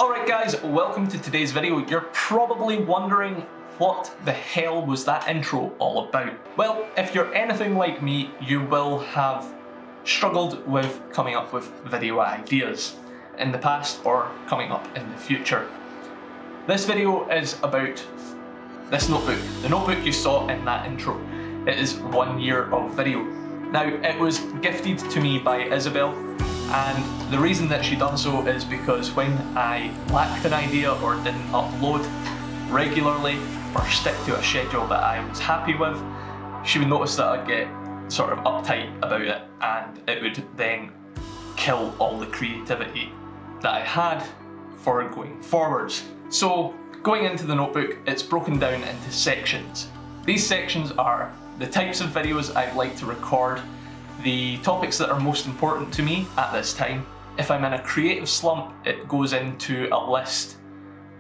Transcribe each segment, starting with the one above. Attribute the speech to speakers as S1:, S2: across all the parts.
S1: Alright guys, welcome to today's video. You're probably wondering what the hell was that intro all about? Well, if you're anything like me, you will have struggled with coming up with video ideas in the past or coming up in the future. This video is about this notebook, the notebook you saw in that intro. It is 1 year of video. Now, it was gifted to me by Isabel, and the reason that she done so is because when I lacked an idea or didn't upload regularly or stick to a schedule that I was happy with, she would notice that I'd get sort of uptight about it, and it would then kill all the creativity that I had for going forwards. So going into the notebook, it's broken down into sections. These sections are the types of videos I'd like to record, the topics that are most important to me at this time. If I'm in a creative slump, it goes into a list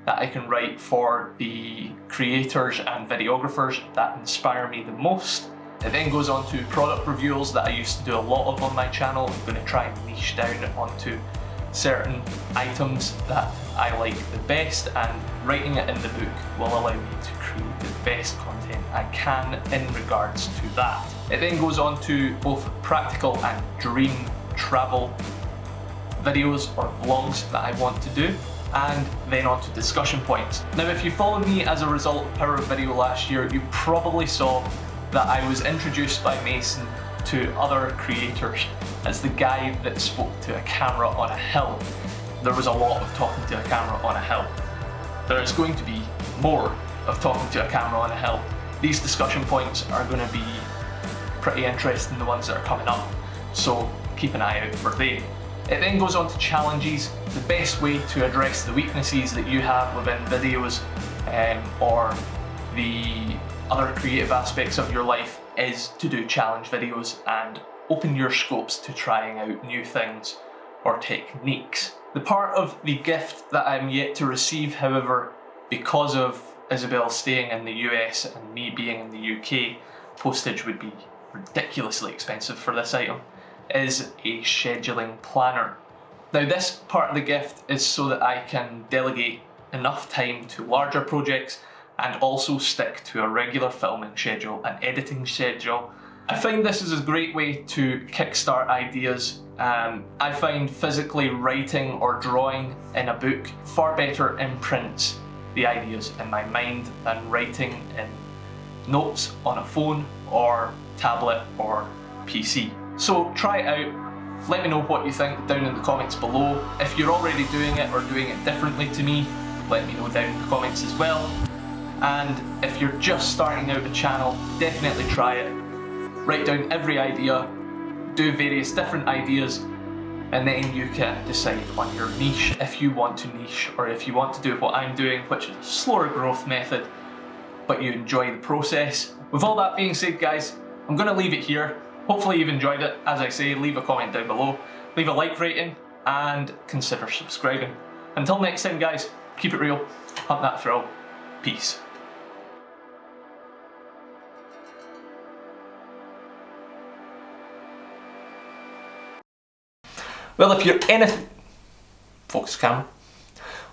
S1: that I can write for the creators and videographers that inspire me the most. It then goes on to product reviews that I used to do a lot of on my channel. I'm going to try and niche down onto certain items that I like the best, and writing it in the book will allow me to create the best content I can in regards to that. It then goes on to both practical and dream travel videos or vlogs that I want to do, and then on to discussion points. Now, if you followed me as a result of Power of Video last year, you probably saw that I was introduced by Mason to other creators as the guy that spoke to a camera on a hill. There was a lot of talking to a camera on a hill. There is going to be more of talking to a camera on a hill. These discussion points are going to be pretty interesting, the ones that are coming up, so keep an eye out for them. It then goes on to challenges, the best way to address the weaknesses that you have within videos or the other creative aspects of your life is to do challenge videos and open your scopes to trying out new things or techniques. The part of the gift that I'm yet to receive, however, because of Isabel staying in the US and me being in the UK, postage would be ridiculously expensive for this item, is a scheduling planner. Now, this part of the gift is so that I can delegate enough time to larger projects and also stick to a regular filming schedule and editing schedule. I find this is a great way to kickstart ideas. I find physically writing or drawing in a book far better imprints the ideas in my mind than writing in notes on a phone or tablet or PC. So try it out. Let me know what you think down in the comments below. If you're already doing it or doing it differently to me, let me know down in the comments as well. And if you're just starting out a channel, definitely try it. Write down every idea, do various different ideas, and then you can decide on your niche if you want to niche, or if you want to do what I'm doing, which is a slower growth method, but you enjoy the process. With all that being said, guys, I'm going to leave it here. Hopefully you've enjoyed it. As I say, leave a comment down below, leave a like rating, and consider subscribing. Until next time, guys, keep it real, hunt that thrill, peace. Well, if you're anything... Focus camera.